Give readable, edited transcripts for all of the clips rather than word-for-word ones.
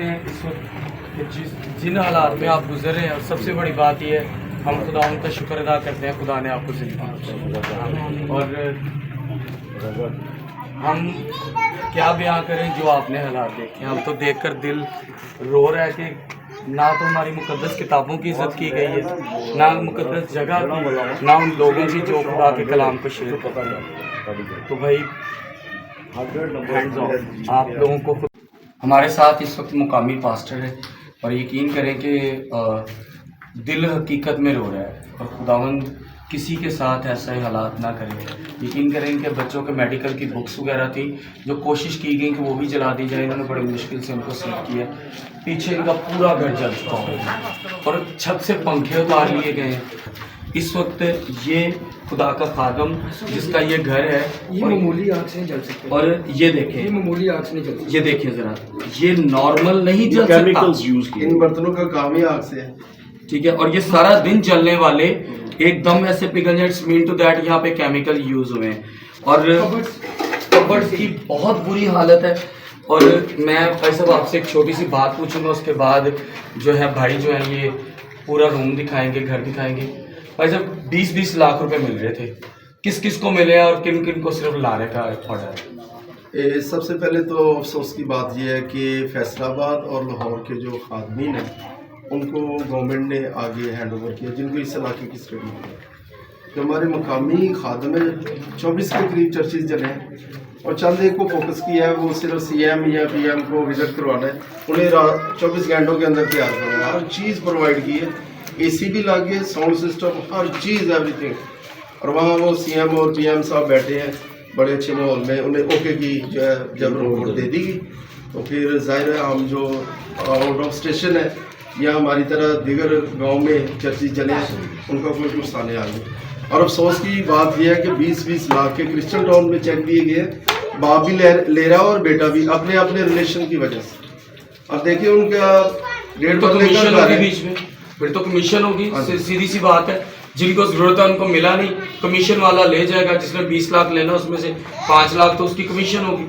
हैं इस वक्त कि जिन हालात में आप गुजर रहे हैं, और सबसे बड़ी बात यह है हम खुदा उनका शुक्र अदा करते हैं, खुदा ने आपको जिंदगी दी। और हम क्या बयां करें जो आपने हालात देखे, हम तो देखकर दिल रो रहा है कि ना तो हमारी मुकद्दस किताबों की इज़्ज़त की गई है, ना मुकद्दस जगह की, ना उन लोगों की जो खुदा के कलाम को शेयर करते हैं। तो भाई हैंड्स ऑफ आप लोगों को। हमारे साथ इस वक्त मुकामी पास्टर है और यकीन करें कि दिल हकीकत में रो रहा है, और खुदावंद किसी के साथ ऐसा ही हालात ना करे। यकीन करें कि बच्चों के मेडिकल की बुक्स वगैरह थी जो कोशिश की गई कि वो भी जला दी जाए, इन्होंने बड़ी मुश्किल से उनको सेव किया। पीछे इनका पूरा घर जल चुका है और छत से पंखे उतार लिए गए हैं। इस वक्त ये खुदा का खादम जिसका ये घर है, ये मामूली आग से नहीं जल सकते, और ये देखें, ये मामूली आग से नहीं जल सकते। ये देखिए जरा, ये नॉर्मल नहीं जल केमिकल्स सकता, यूज किए, इन बर्तनों का काम ही आग से है। ठीक है। और ये सारा दिन जलने वाले एकदम ऐसे पिघल जाए, इट्स मीन टू दैट यहाँ पे केमिकल यूज हुए हैं, और कबर्ड्स की बहुत बुरी हालत है। और मैं भाई साहब आपसे एक छोटी सी बात पूछूंगा, उसके बाद जो है भाई जो है ये पूरा रूम दिखाएंगे, घर दिखाएंगे। भाई साहब 20-20 लाख रुपए मिल रहे थे, किस किस को मिले हैं और किन किन को सिर्फ लाने का ऑर्डर है? सबसे पहले तो अफसोस की बात यह है कि फैसलाबाद और लाहौर के जो खादमीन हैं उनको गवर्नमेंट ने आगे हैंड ओवर किया, जिनको इस इलाके की स्टडी है। जो हमारे मकामी खादम है 24 के करीब चर्चेज जले हैं, और चंद एक को फोकस किया है, वो सिर्फ CM या PM को विजिट करवाना है, उन्हें 24 घंटों के अंदर तैयार करना है। हर चीज़ प्रोवाइड की है, AC भी लगे, साउंड सिस्टम, हर चीज़ एवरीथिंग। और वहाँ वो CM और PM साहब बैठे हैं बड़े अच्छे माहौल में, उन्हें ओके की जो है जब रिपोर्ट दे दी गई तो फिर जाहिर है हम जो आउट ऑफ स्टेशन है या हमारी तरह दीगर गांव में चर्चेज जले हैं उनका कोई नुकसान आ गया। और अफसोस की बात यह है कि 20-20 लाख के क्रिश्चियन टाउन में चेक दिए गए, बाप भी ले रहा और बेटा भी, अपने अपने रिलेशन की वजह से। अब देखिए उनका डेढ़ तो कमीशन का होगी बीच में, फिर तो कमीशन होगी, सीधी सी बात है। जिनको जरूरत है उनको मिला नहीं, कमीशन वाला ले जाएगा, जिसने 20 लाख लेना उसमें से 5 लाख तो उसकी कमीशन होगी।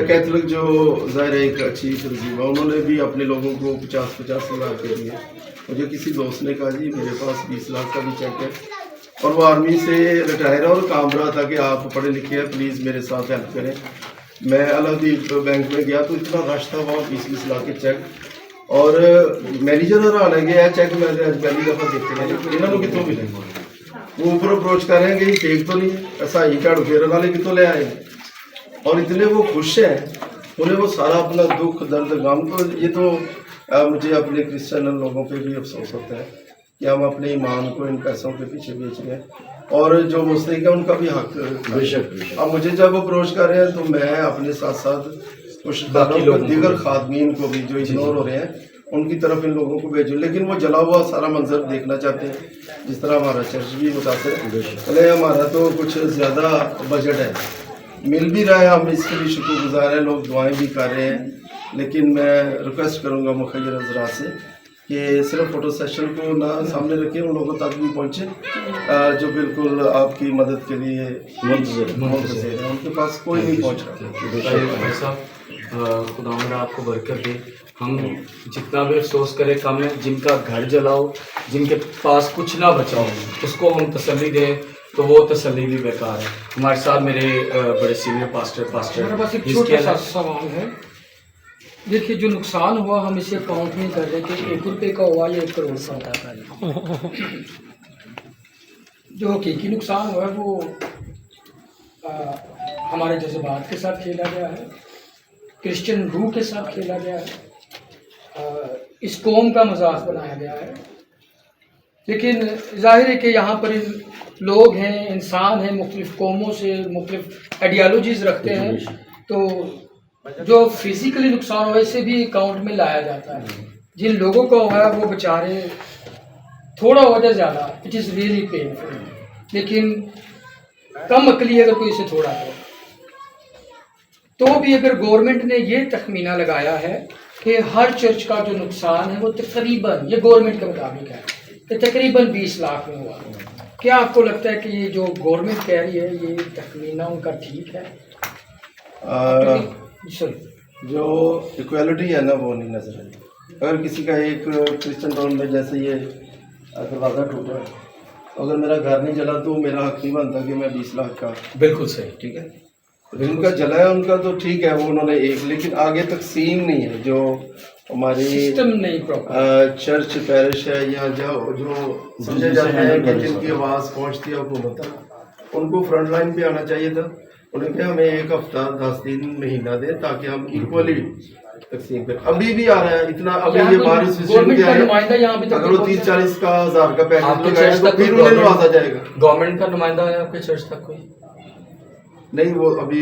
कैथलिक जो ज़ाहिर है एक अच्छी तंजीम है, उन्होंने भी अपने लोगों को 50-50 लाख के दिए। मुझे किसी दोस्त ने कहा जी मेरे पास 20 लाख का भी चेक है, और वो आर्मी से रिटायर है और काम रहा था कि आप पढ़े लिखे हैं, प्लीज़ मेरे साथ हेल्प करें। मैं अलादीन बैंक में गया तो इतना रश था वहाँ, 20-20 लाख के चेक, और मैनेजर और आने गया चेक मैं पहली दफ़ा देखते हैं इन्होंने कितों मिलेंगे। वो ऊपर अप्रोच कर रहे हैं कि ये फेक तो नहीं है, ऐसा ही झाड़ू फेरन वाले कितों ले आए, और इतने वो खुश हैं, उन्हें वो सारा अपना दुख दर्द गम। तो ये तो मुझे अपने क्रिश्चियन लोगों पे भी अफसोस होता है कि हम अपने ईमान को इन पैसों के पीछे बेच रहे हैं, और जो मुस्तहिक है उनका भी हक। बेशक अब मुझे जब अप्रोच कर रहे हैं तो मैं अपने साथ साथ कुछ दीगर खादमीन को भी जो इग्नोर हो रहे हैं उनकी तरफ इन लोगों को भेजूँ, लेकिन वो जला हुआ सारा मंजर देखना चाहते हैं, जिस तरह हमारा चर्च भी मुतासर है। पहले हमारा तो कुछ ज़्यादा बजट है, मिल भी रहा है, हम इसके भी शुक्रगुजार हैं, लोग दुआएं भी कर रहे हैं। लेकिन मैं रिक्वेस्ट करूंगा मुखय्यर हज़रात से कि सिर्फ फ़ोटो सेशन को ना सामने रखें, उन लोगों तक भी पहुँचे जो बिल्कुल आपकी मदद के लिए मुंतज़िर हैं, उनके पास कोई नहीं पहुँच रहा। भाई साहब खुदा आपको बरकत दे। हम जितना भी अफसोस करें कम है, जिनका घर जलाओ, जिनके पास कुछ ना बचाओ, उसको हम तसल्ली दें तो वो तसल्ली भी बेकार है। हमारे साथ मेरे बड़े सीनियर पास्टर मेरे पास एक छोटा सा सवाल है। देखिए जो नुकसान हुआ हम इसे काउंट नहीं कर रहे कि 1 रुपये का हुआ या 1 करोड़ का हुआ। जो हकीकी नुकसान हुआ है वो हमारे जज्बात के साथ खेला गया है, क्रिश्चियन रूह के साथ खेला गया है, इस कौम का मजाक बनाया गया है। लेकिन जाहिर है कि यहाँ पर लोग हैं, इंसान हैं, मुख्तलिफ कौमों से मुख्तलिफ आइडियालॉजीज़ रखते हैं, तो जो फिज़िकली नुकसान हुआ इसे भी अकाउंट में लाया जाता है। जिन लोगों को हुआ है वो बेचारे थोड़ा हो जाए ज़्यादा, इट इज़ रियली पेनफुल, लेकिन कम अकली अगर कोई इसे थोड़ा तो भी अगर गवर्नमेंट ने ये तखमीना लगाया है कि हर चर्च का जो नुकसान है वो तकरीबन, ये गवर्नमेंट के मुताबिक है कि तकरीबन 20 लाख में हुआ, क्या आपको लगता है कि ये जो गवर्नमेंट कह रही है ये तखमीना उनका ठीक है? जो इक्वालिटी है ना वो नहीं नजर आई। अगर किसी का एक क्रिश्चियन टाउन में जैसे ये दरवाज़ा टूटा है, तो अगर मेरा घर नहीं जला तो मेरा हक नहीं बनता कि मैं 20 लाख का, बिल्कुल सही। ठीक है। जिनका जला है उनका तो ठीक है, वो उन्होंने एक, लेकिन आगे तकसीम नहीं है। जो हमारी सिस्टम नहीं प्रॉपर, चर्च पैरिश है या जो समझे जाते हैं कि जिनकी आवाज़ पहुंचती है हुकूमत तक, उनको फ्रंट लाइन पे आना चाहिए था। उन्हें क्या हमें 1 हफ्ता 10 दिन महीना दे ताकि हम इक्वली तकसीम करें। अभी भी आ रहा है इतना, अभी ये बारिश गवर्नमेंट का नुमाइंदा यहाँ भी अगर वो 30-40 का 1000 का पैकेज आपके लगाया चर्च तो तक फिर उन्हें नवाजा जाएगा। गवर्नमेंट का नुमाइंदा है आपके चर्च तक कोई? नहीं, वो अभी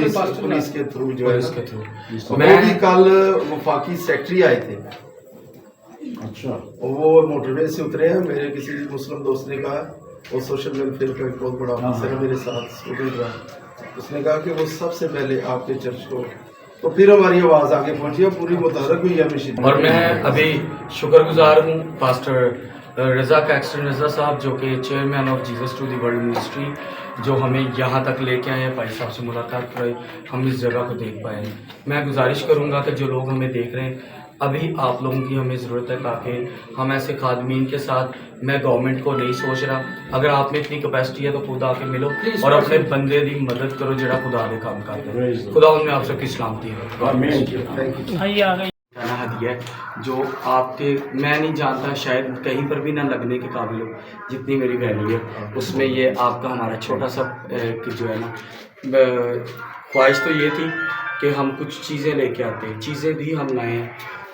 पास्टर पुलिस के थ्रू जो है इसके थ्रू वो मैं भी कल वफाकी सेक्रेटरी आए थे। अच्छा, वो मोटरवे से उतरे हैं। मेरे किसी मुस्लिम दोस्त ने कहा, वो सोशल वेलफेयर का एक बहुत बड़ा ऑफिसर है मेरे साथ स्टूडेंट रहा, उसने कहा कि वो सबसे पहले आपके चर्च को, तो फिर हमारी आवाज़ आगे पहुंची और पूरी मुतहरक हुई है मिशन। और मैं अभी शुक्रगुजार हूँ पास्टर रज़ा कैक्स्टन रज़ा साहब, जो कि chairman of Jesus to the world ministry, जो हमें यहाँ तक लेके आए हैं, भाई साहब से मुलाकात कराई, हम इस जगह को देख पाए हैं। मैं गुजारिश करूँगा कि जो लोग हमें देख रहे हैं, अभी आप लोगों की हमें ज़रूरत है, ताकि हम ऐसे खादमीन के साथ, मैं गवर्नमेंट को नहीं सोच रहा, अगर आप में इतनी कैपेसिटी है तो खुद आके मिलो और अपने बंदे की मदद करो जो खुदा दे काम करते हैं। खुदा उनमें आप सबकी सलामती है। गाना हदिया है जो आपके, मैं नहीं जानता, शायद कहीं पर भी ना लगने के काबिल हो जितनी मेरी वैल्यू है, उसमें ये आपका हमारा छोटा सा जो है ना, ख्वाहिश तो ये थी कि हम कुछ चीज़ें लेके आते हैं, चीज़ें भी हम लाए हैं,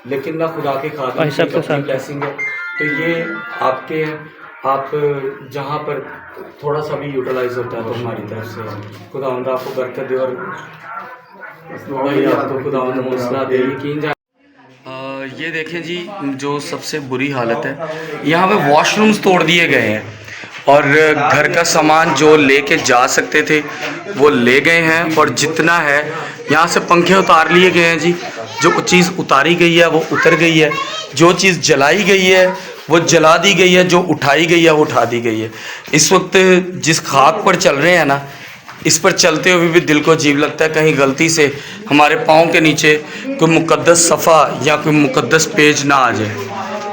लेकिन ना खुदा के खातिर की ब्लेसिंग है, तो ये आपके, आप जहाँ पर थोड़ा सा भी यूटिलाइज होता है तो हमारी तरफ से खुदा आपको बरकत दे और आपको खुदा हौसला दे। यकीन ये देखें जी, जो सबसे बुरी हालत है, यहाँ पे वॉशरूम्स तोड़ दिए गए हैं और घर का सामान जो लेके जा सकते थे वो ले गए हैं, और जितना है यहाँ से पंखे उतार लिए गए हैं जी। जो चीज़ उतारी गई है वो उतर गई है, जो चीज़ जलाई गई है वो जला दी गई है, जो उठाई गई है वो उठा दी गई है। इस वक्त जिस खाक पर चल रहे हैं ना, इस पर चलते हुए भी दिल को अजीब लगता है, कहीं गलती से हमारे पाँव के नीचे कोई मुकद्दस सफ़ा या कोई मुकद्दस पेज ना आ जाए।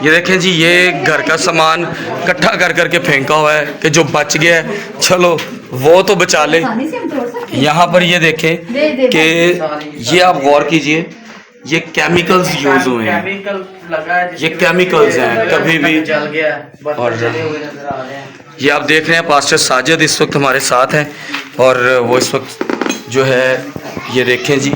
ये देखें जी, ये घर का सामान इकट्ठा कर करके फेंका हुआ है कि जो बच गया है चलो वो तो बचा ले। यहाँ पर ये देखें कि ये आप गौर कीजिए, ये केमिकल्स यूज़ हुए हैं, ये केमिकल्स हैं, कभी भी जल गया। और ये आप देख रहे हैं पास्टर साजिद इस वक्त हमारे साथ हैं, और वो इस वक्त जो है, ये देखें जी,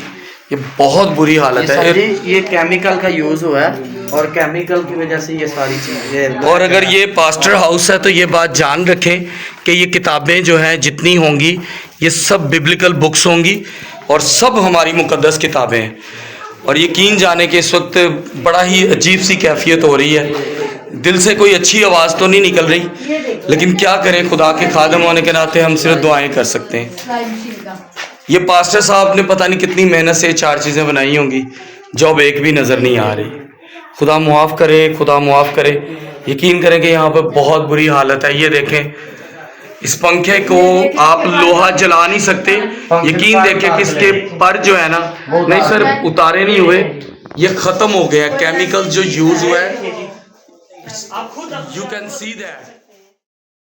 ये बहुत बुरी हालत है। ये केमिकल का यूज़ हुआ है और केमिकल की वजह से ये सारी चीज़ें। और अगर ये पास्टर हाउस है तो ये बात जान रखें कि ये किताबें जो हैं जितनी होंगी, ये सब बिब्लिकल बुक्स होंगी और सब हमारी मुकद्दस किताबें हैं। और यकीन जाने कि इस वक्त बड़ा ही अजीब सी कैफियत हो रही है, दिल से कोई अच्छी आवाज़ तो नहीं निकल रही, लेकिन क्या करें, खुदा के खादम होने के नाते हम सिर्फ दुआएं कर सकते हैं। ये पास्टर साहब ने पता नहीं कितनी मेहनत से 4 चीज़ें बनाई होंगी, जो अब एक भी नज़र नहीं आ रही। खुदा मुआफ़ करे, खुदा मुआफ़ करे। यकीन करें कि यहाँ पर बहुत बुरी हालत है। ये देखें, इस पंखे को आप लोहा जला नहीं सकते। यकीन देखें कि इसके पर जो है ना, नहीं सर उतारे नहीं हुए, ये ख़त्म हो गया। केमिकल जो यूज़ हुआ है, यू कैन सी दैट।